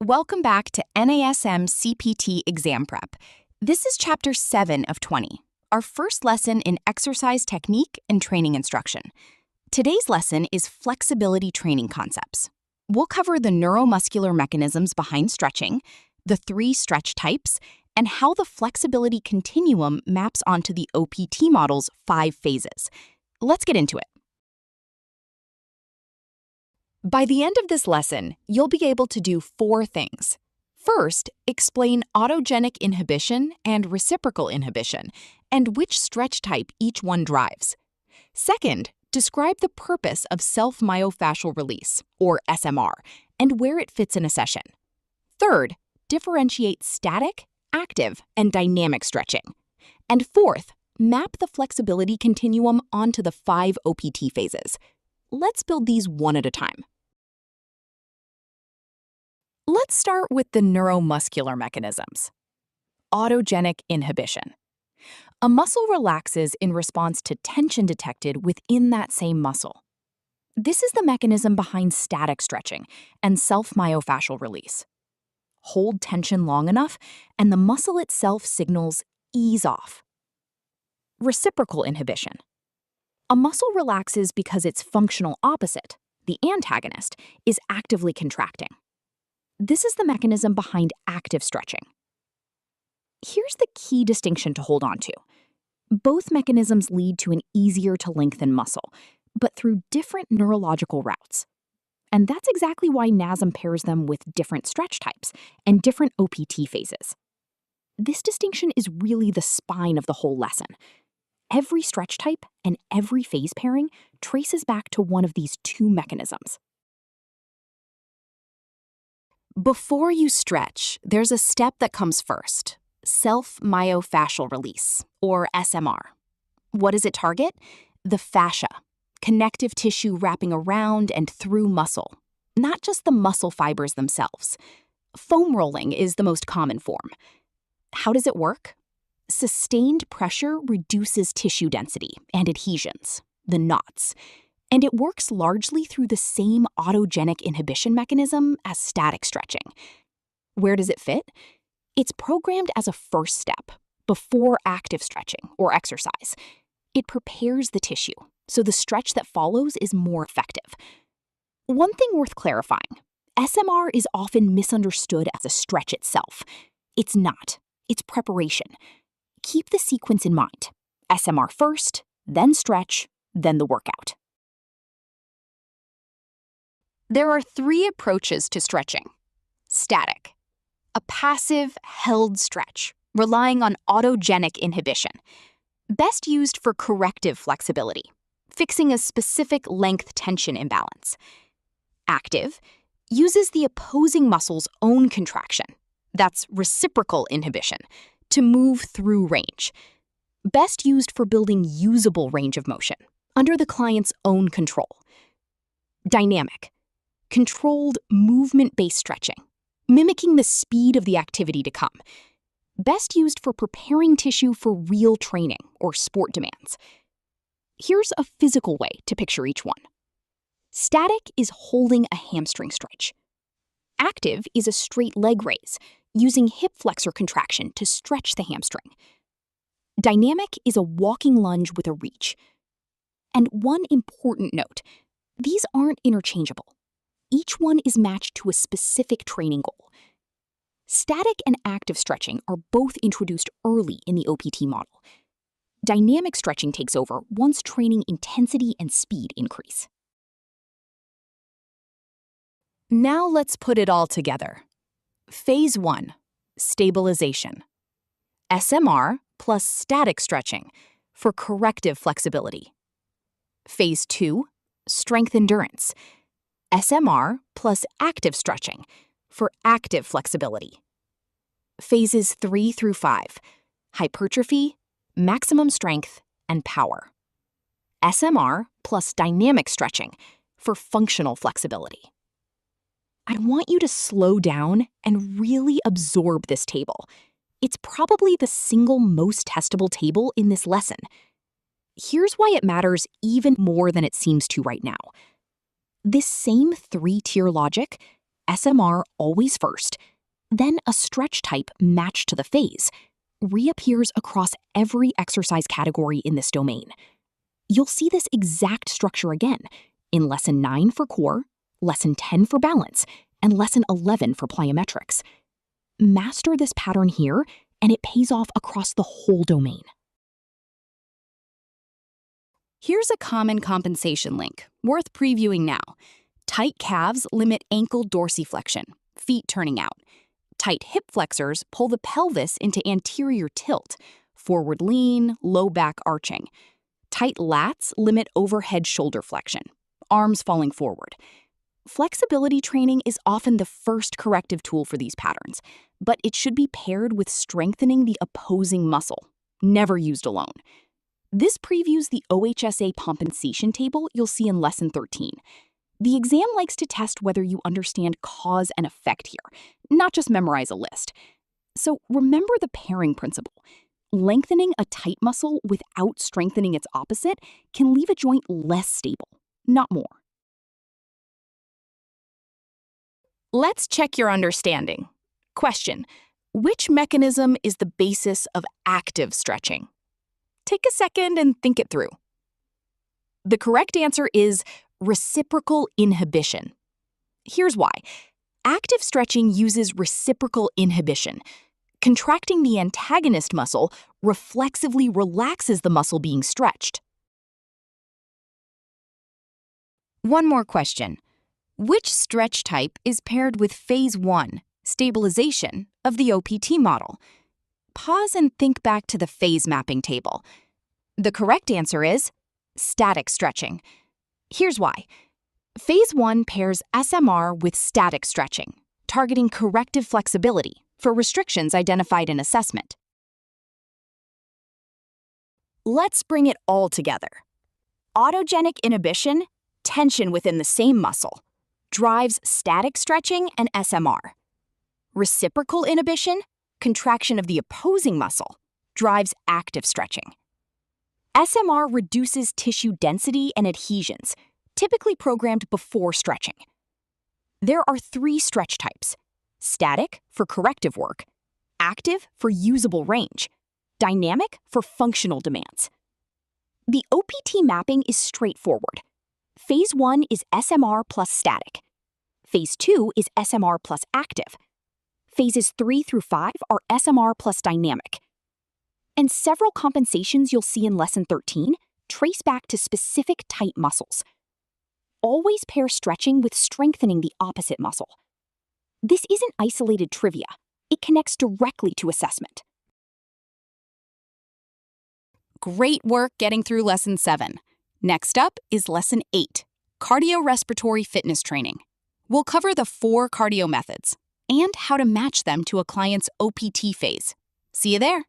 Welcome back to NASM CPT exam prep. This is Chapter 7 of 20, our first lesson in exercise technique and training instruction. Today's lesson is flexibility training concepts. We'll cover the neuromuscular mechanisms behind stretching, the 3 stretch types, and how the flexibility continuum maps onto the OPT model's 5 phases. Let's get into it. By the end of this lesson, you'll be able to do 4 things. First, explain autogenic inhibition and reciprocal inhibition, and which stretch type each one drives. Second, describe the purpose of self-myofascial release, or SMR, and where it fits in a session. Third, differentiate static, active, and dynamic stretching. And fourth, map the flexibility continuum onto the 5 OPT phases. Let's build these one at a time. Let's start with the neuromuscular mechanisms. Autogenic inhibition. A muscle relaxes in response to tension detected within that same muscle. This is the mechanism behind static stretching and self-myofascial release. Hold tension long enough, and the muscle itself signals ease off. Reciprocal inhibition. A muscle relaxes because its functional opposite, the antagonist, is actively contracting. This is the mechanism behind active stretching. Here's the key distinction to hold on to. Both mechanisms lead to an easier to lengthen muscle, but through different neurological routes. And that's exactly why NASM pairs them with different stretch types and different OPT phases. This distinction is really the spine of the whole lesson. Every stretch type and every phase pairing traces back to one of these 2 mechanisms. Before you stretch, there's a step that comes first: self-myofascial release, or SMR. What does it target? The fascia, connective tissue wrapping around and through muscle, not just the muscle fibers themselves. Foam rolling is the most common form. How does it work? Sustained pressure reduces tissue density and adhesions, the knots, and it works largely through the same autogenic inhibition mechanism as static stretching. Where does it fit? It's programmed as a first step, before active stretching or exercise. It prepares the tissue, so the stretch that follows is more effective. One thing worth clarifying: SMR is often misunderstood as a stretch itself. It's not. It's preparation. Keep the sequence in mind: SMR first, then stretch, then the workout. There are 3 approaches to stretching. Static, a passive, held stretch, relying on autogenic inhibition. Best used for corrective flexibility, fixing a specific length-tension imbalance. Active, uses the opposing muscle's own contraction, that's reciprocal inhibition, to move through range. Best used for building usable range of motion, under the client's own control. Dynamic, controlled movement-based stretching, mimicking the speed of the activity to come. Best used for preparing tissue for real training or sport demands. Here's a physical way to picture each one. Static is holding a hamstring stretch. Active is a straight leg raise, using hip flexor contraction to stretch the hamstring. Dynamic is a walking lunge with a reach. And one important note: these aren't interchangeable. Each one is matched to a specific training goal. Static and active stretching are both introduced early in the OPT model. Dynamic stretching takes over once training intensity and speed increase. Now let's put it all together. Phase 1, stabilization. SMR plus static stretching for corrective flexibility. Phase 2, strength endurance. SMR plus active stretching for active flexibility. Phases 3 through 5, hypertrophy, maximum strength, and power. SMR plus dynamic stretching for functional flexibility. I want you to slow down and really absorb this table. It's probably the single most testable table in this lesson. Here's why it matters even more than it seems to right now. This same 3-tier logic SMR always first, then a stretch type matched to the phase, reappears across every exercise category in this domain. You'll see this exact structure again in Lesson 9 for core, Lesson 10 for balance, and Lesson 11 for plyometrics. Master this pattern here, and it pays off across the whole domain. Here's a common compensation link, worth previewing now. Tight calves limit ankle dorsiflexion, feet turning out. Tight hip flexors pull the pelvis into anterior tilt, forward lean, low back arching. Tight lats limit overhead shoulder flexion, arms falling forward. Flexibility training is often the first corrective tool for these patterns, but it should be paired with strengthening the opposing muscle, never used alone. This previews the OHSA compensation table you'll see in Lesson 13. The exam likes to test whether you understand cause and effect here, not just memorize a list. So remember the pairing principle. Lengthening a tight muscle without strengthening its opposite can leave a joint less stable, not more. Let's check your understanding. Question: which mechanism is the basis of active stretching? Take a second and think it through. The correct answer is reciprocal inhibition. Here's why. Active stretching uses reciprocal inhibition. Contracting the antagonist muscle reflexively relaxes the muscle being stretched. One more question. Which stretch type is paired with Phase 1, stabilization, of the OPT model? Pause and think back to the phase mapping table. The correct answer is static stretching. Here's why. Phase 1 pairs SMR with static stretching, targeting corrective flexibility for restrictions identified in assessment. Let's bring it all together. Autogenic inhibition, tension within the same muscle, drives static stretching and SMR. Reciprocal inhibition, contraction of the opposing muscle, drives active stretching. SMR reduces tissue density and adhesions, typically programmed before stretching. There are 3 stretch types: static for corrective work, active for usable range, dynamic for functional demands. The OPT mapping is straightforward. Phase 1 is SMR plus static. Phase 2 is SMR plus active. Phases 3 through 5 are SMR plus dynamic. And several compensations you'll see in Lesson 13 trace back to specific tight muscles. Always pair stretching with strengthening the opposite muscle. This isn't isolated trivia. It connects directly to assessment. Great work getting through Lesson 7. Next up is Lesson 8, cardiorespiratory fitness training. We'll cover the 4 cardio methods and how to match them to a client's OPT phase. See you there.